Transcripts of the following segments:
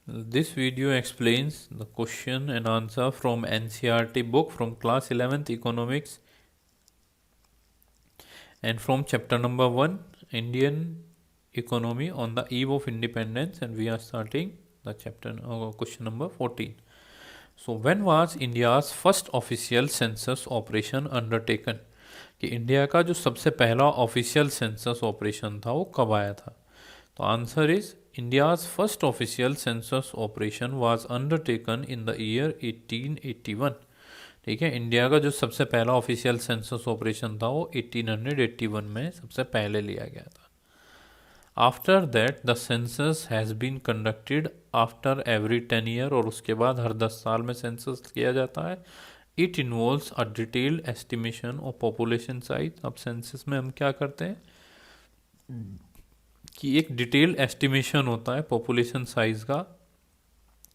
This video explains the question and answer from NCERT book from class 11th economics and from chapter number 1 Indian economy on the eve of independence, and we are starting the chapter question number 14. So when was India's first official census operation undertaken? कि India का जो सबसे पहला official census operation था वो कब आया था? तो answer is India's first official census operation was undertaken in the year 1881. ठीक है, इंडिया का जो सबसे पहला ऑफिशियल सेंसस ऑपरेशन था वो 1881 में सबसे पहले लिया गया था. After that the census has been conducted after every 10 year, और उसके बाद हर 10 साल में सेंसस किया जाता है. It involves a detailed estimation of population size. अब सेंसस में हम क्या करते हैं कि एक डिटेल्ड एस्टिमेशन होता है पॉपुलेशन साइज का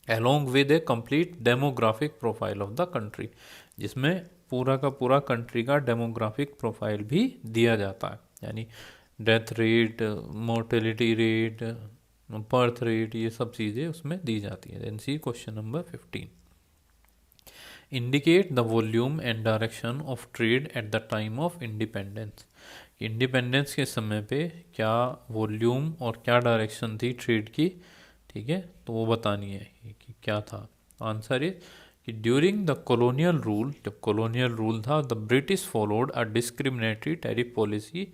along with a complete demographic profile of the country, जिसमें पूरा का पूरा कंट्री का डेमोग्राफिक प्रोफाइल भी दिया जाता है, यानी death rate, mortality rate, birth rate, ये सब चीज़ें उसमें दी जाती है. Then C question number 15. Indicate the volume and direction of trade at the time of independence. Independence के समय पे क्या वॉल्यूम और क्या डायरेक्शन थी ट्रेड की. ठीक है, तो वो बतानी है कि क्या था. आंसर इज कि ड्यूरिंग द कॉलोनियल रूल, जब कॉलोनियल रूल था, the British followed a discriminatory tariff policy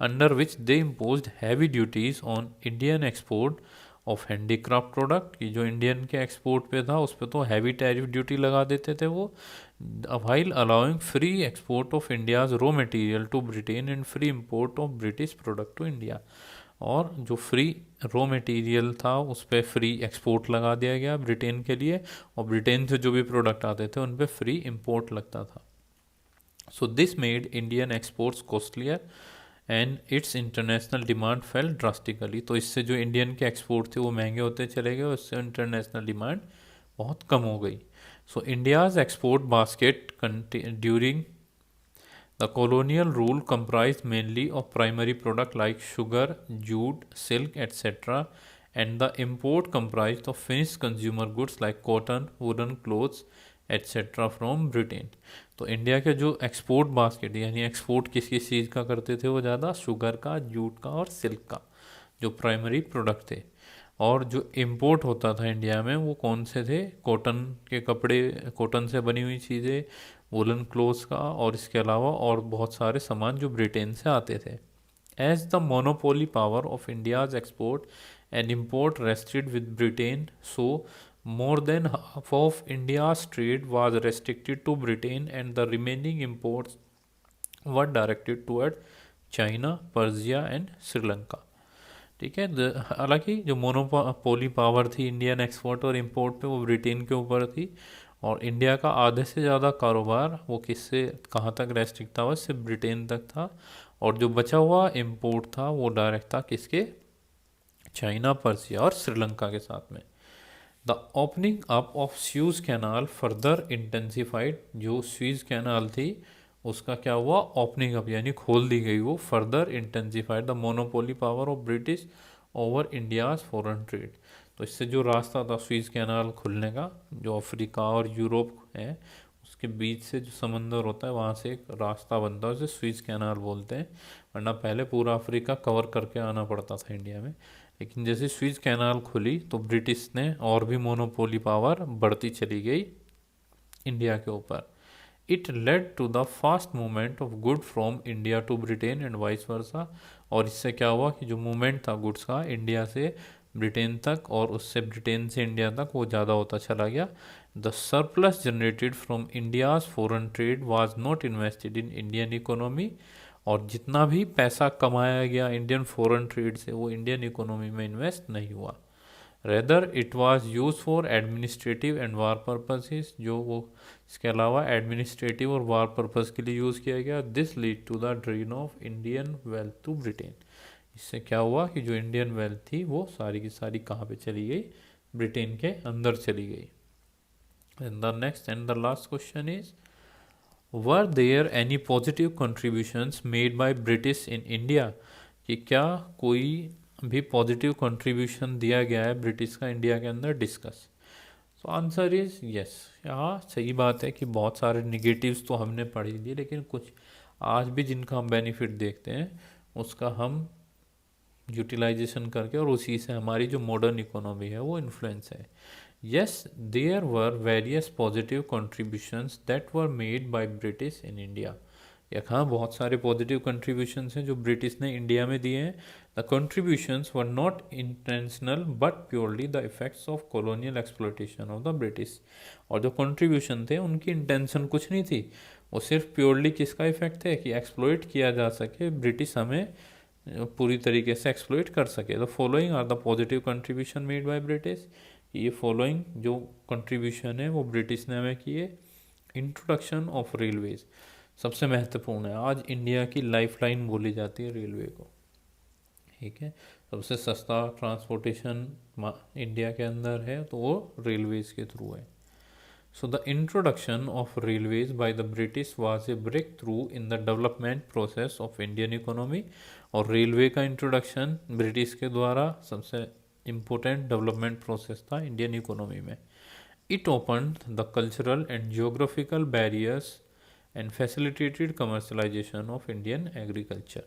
under which they imposed heavy duties on Indian export of handicraft product. की जो इंडियन के एक्सपोर्ट पे था उस पर तो हैवी टैरिफ ड्यूटी लगा देते थे वो, while allowing free export of India's raw material to Britain and free import of British product to India. और जो फ्री रॉ मटेरियल था उस पर फ्री एक्सपोर्ट लगा दिया गया ब्रिटेन के लिए, और ब्रिटेन से जो भी प्रोडक्ट आते थे उन पर फ्री इंपोर्ट लगता था. So this made Indian exports costlier and it's international demand fail drastically. तो इससे जो इंडियन के एक्सपोर्ट थे वो महंगे होते चले गए, उससे इंटरनेशनल डिमांड बहुत कम हो गई. So India's export basket during the colonial rule comprised mainly of primary products like sugar, jute, silk, etc., and the import comprised of finished consumer goods like cotton, woolen clothes, etc. from Britain. तो India के जो export basket, यानी export किस किस चीज़ का करते थे वो ज़्यादा, शुगर का, जूट का और सिल्क का, जो प्राइमरी प्रोडक्ट थे. और जो इम्पोर्ट होता था इंडिया में वो कौन से थे, कॉटन के कपड़े, कॉटन से बनी हुई चीज़ें, वुलन क्लोथ्स का, और इसके अलावा और बहुत सारे सामान जो ब्रिटेन से आते थे. As the monopoly power of India's export and import rested with Britain, so more than half of India's trade was restricted to Britain and the remaining imports were directed toward China, Persia and Sri Lanka. ठीक है, हालांकि जो monopoly power थी Indian export और import पे वो Britain के ऊपर थी, और इंडिया का आधे से ज़्यादा कारोबार वो किससे कहाँ तक रेस्ट्रिक्ट था, वो सिर्फ ब्रिटेन तक था, और जो बचा हुआ इंपोर्ट था वो डायरेक्ट था किसके, चाइना, पर्सिया और श्रीलंका के साथ में. The opening up of sues canal further intensified. जो स्यूज कैनाल थी उसका क्या हुआ, ओपनिंग अप यानी खोल दी गई वो, further intensified the monopoly power of British over India's foreign trade. तो इससे जो रास्ता था स्वीज कैनाल खुलने का, जो अफ्रीका और यूरोप है उसके बीच से जो समंदर होता है वहाँ से एक रास्ता बनता है, उसे स्वीज कैनाल बोलते हैं. वरना पहले पूरा अफ्रीका कवर करके आना पड़ता था इंडिया में. लेकिन जैसे स्वीज कैनाल खुली तो ब्रिटिश ने और भी मोनोपोली पावर बढ़ती चली गई इंडिया के ऊपर. It led to the fast movement of good from India to Britain and vice versa. और इससे क्या हुआ कि जो मूवमेंट था गुड्स का इंडिया से ब्रिटेन तक और उससे ब्रिटेन से इंडिया तक वो ज़्यादा होता चला गया. The surplus generated from India's foreign trade was not invested in Indian economy. और जितना भी पैसा कमाया गया इंडियन फॉरेन ट्रेड से वो इंडियन इकोनॉमी में इन्वेस्ट नहीं हुआ. Rather it was use for administrative and war purposes. जो वो इसके अलावा एडमिनिस्ट्रेटिव और वार पर्पस के लिए यूज़ किया गया. This lead to the drain of Indian wealth to Britain. इससे क्या हुआ कि जो इंडियन वेल्थ थी वो सारी की सारी कहाँ पे चली गई, ब्रिटेन के अंदर चली गई. And the next and the last question is, were there any positive contributions made by British in India. कि क्या कोई भी पॉजिटिव कंट्रीब्यूशन दिया गया है ब्रिटिश का इंडिया के अंदर, discuss. So answer is yes. हाँ, सही बात है कि बहुत सारे निगेटिव्स तो हमने पढ़ ही लिए, लेकिन कुछ आज भी जिनका हम बेनिफिट देखते हैं उसका हम यूटिलाइजेशन करके, और उसी से हमारी जो मॉडर्न इकोनॉमी है वो इन्फ्लुएंस है। Yes, there were various positive contributions that were made by British in India. हाँ, बहुत सारे पॉजिटिव कंट्रीब्यूशंस हैं जो ब्रिटिश ने इंडिया में दिए हैं। The contributions were not intentional but purely the effects of colonial exploitation of the British. और जो कंट्रीब्यूशन थे उनकी इंटेंशन कुछ नहीं थी, वो सिर्फ प्योरली किसका इफेक्ट है कि एक्सप्लोइट किया जा सके, ब्रिटिश हमें पूरी तरीके से एक्सप्लोइट कर सके। The following are the positive contribution made by British. ये फॉलोइंग जो कंट्रीब्यूशन है वो ब्रिटिश ने हमें किए। इंट्रोडक्शन ऑफ रेलवेज सबसे महत्वपूर्ण है, आज इंडिया की लाइफलाइन बोली जाती है रेलवे को, ठीक है। सबसे सस्ता ट्रांसपोर्टेशन इंडिया के अंदर है तो वो रेलवेज के थ्रू है। So the introduction of railways by the British was a breakthrough in the development process of Indian economy। और रेलवे का इंट्रोडक्शन ब्रिटिश के द्वारा सबसे इम्पोर्टेंट डेवलपमेंट प्रोसेस था इंडियन इकोनॉमी में। It opened the cultural and geographical barriers and facilitated commercialisation of Indian agriculture.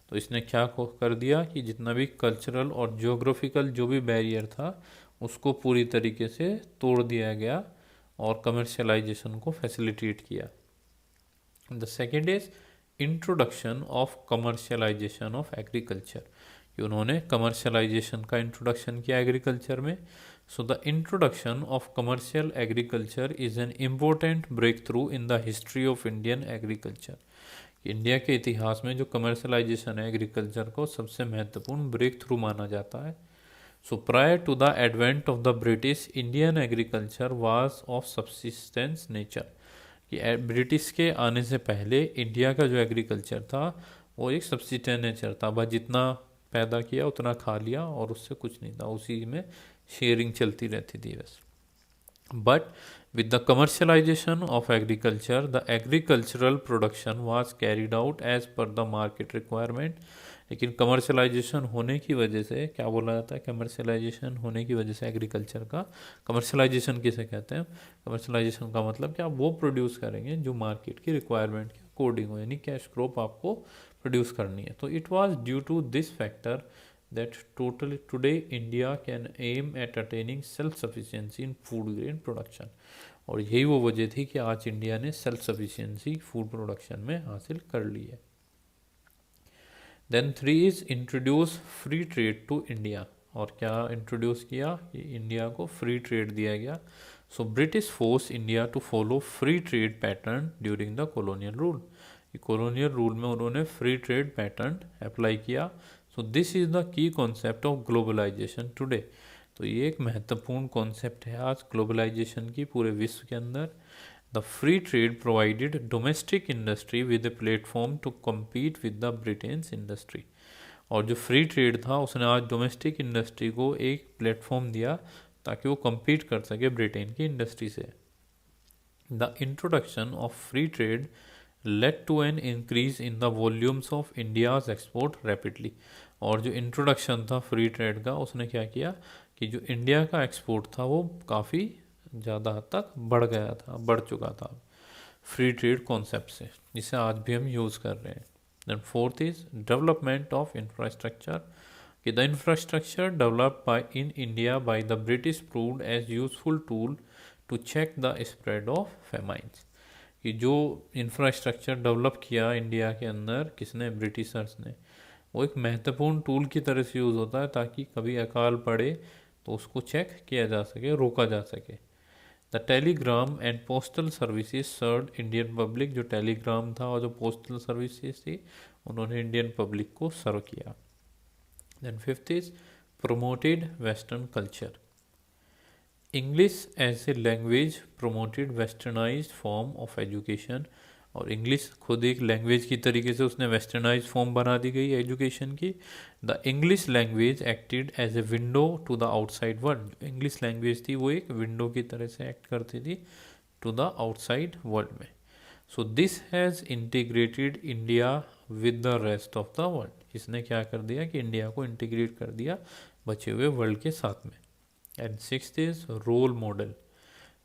तो इसने क्या कर दिया कि जितना भी कल्चरल और जियोग्राफिकल जो भी बैरियर था उसको पूरी तरीके से तोड़ दिया गया और कमर्शलाइजेशन को फैसिलिटेट किया। The second is introduction of commercialization of agriculture, कि उन्होंने कमर्शलाइजेशन का इंट्रोडक्शन किया एग्रीकल्चर में। So the introduction of commercial agriculture is an important breakthrough in the history of Indian agriculture. India के इतिहास में जो कमर्शलाइजेशन है एग्रीकल्चर को सबसे महत्वपूर्ण ब्रेक थ्रू माना जाता है। So prior to the advent of the British, Indian agriculture was of subsistence nature। कि ब्रिटिश के आने से पहले इंडिया का जो एग्रीकल्चर था वो एक सब्सिस्टेंस नेचर था, बस जितना पैदा किया उतना खा लिया और उससे कुछ नहीं था, उसी में शेयरिंग चलती रहती थी बस। But with the commercialization of agriculture, the agricultural production was carried out as per the market requirement। लेकिन कमर्शलाइजेशन होने की वजह से, क्या बोला जाता है, कमर्शलाइजेशन होने की वजह से एग्रीकल्चर का, कमर्शलाइजेशन किसे कहते हैं, कमर्शलाइजेशन का मतलब क्या, वो प्रोड्यूस करेंगे जो मार्केट की रिक्वायरमेंट के अकॉर्डिंग हो, यानी कैश क्रॉप आपको प्रोड्यूस करनी है। तो it was due to this factor that today India can aim at attaining self sufficiency in food grain production। और यही वो वजह थी कि आज इंडिया ने सेल्फ सफिशिएंसी फूड प्रोडक्शन में हासिल कर ली है। Then 3 is introduce free trade to India. और क्या इंट्रोड्यूस किया कि इंडिया को फ्री ट्रेड दिया गया। So British force India to follow free trade pattern during the colonial rule. Colonial rule में उन्होंने फ्री ट्रेड पैटर्न अप्लाई किया। So this is the key concept of globalization today. तो ये एक महत्वपूर्ण कॉन्सेप्ट है आज ग्लोबलाइजेशन की पूरे विश्व के अंदर। The free trade provided domestic industry with a platform to compete with the Britain's industry. और जो फ्री ट्रेड था उसने आज डोमेस्टिक इंडस्ट्री को एक प्लेटफॉर्म दिया ताकि वो कम्पीट कर सके ब्रिटेन की इंडस्ट्री से। The introduction of free trade led to an increase in the volumes of India's export rapidly. और जो इंट्रोडक्शन था फ्री ट्रेड का उसने क्या किया कि जो इंडिया का एक्सपोर्ट था वो काफ़ी ज़्यादा हद तक बढ़ गया था, बढ़ चुका था फ्री ट्रेड कॉन्सेप्ट से, जिसे आज भी हम यूज़ कर रहे हैं। Then 4th is development of infrastructure. कि the infrastructure developed by in India by the British proved as useful tool to check the spread of famines. कि जो इंफ्रास्ट्रक्चर डेवलप किया इंडिया के अंदर किसने, ब्रिटिशर्स ने, वो एक महत्वपूर्ण टूल की तरह से यूज़ होता है ताकि कभी अकाल पड़े तो उसको चेक किया जा सके, रोका जा सके। The telegram and postal services serve Indian public. जो टेलीग्राम था और जो पोस्टल सर्विसेज थी उन्होंने इंडियन पब्लिक को सर्व किया। Then 5th is promoted western culture. English as a language promoted westernized form of education. और इंग्लिश खुद एक लैंग्वेज की तरीके से उसने वेस्टर्नाइज फॉर्म बना दी गई एजुकेशन की। The English language acted as a window to the outside world. English language थी वो एक विंडो की तरह से एक्ट करती थी टू द आउटसाइड वर्ल्ड में। So this has integrated India with the rest of the world. इसने क्या कर दिया कि इंडिया को इंटीग्रेट कर दिया बचे हुए वर्ल्ड के साथ में। And sixth is role model.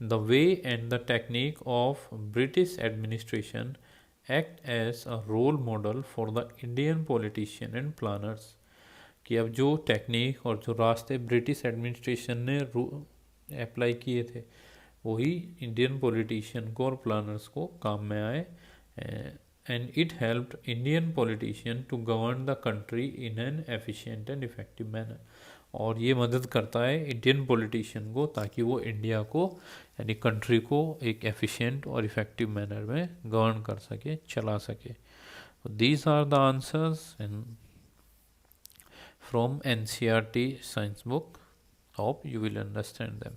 The way and the technique of British administration act as a role model for the Indian politician and planners। कि अब जो टेक्निक और जो रास्ते ब्रिटिश एडमिनिस्ट्रेशन ने अप्लाई किए थे वही इंडियन पॉलिटिशियन को और प्लानर्स को काम में आए। And it helped Indian politician to govern the country in an efficient and effective manner. और ये मदद करता है इंडियन पॉलिटिशियन को ताकि वो इंडिया को यानी कंट्री को एक एफिशिएंट और इफेक्टिव मैनर में गवर्न कर सके, चला सके। These are the answers in from NCERT science book. Hope you will understand them.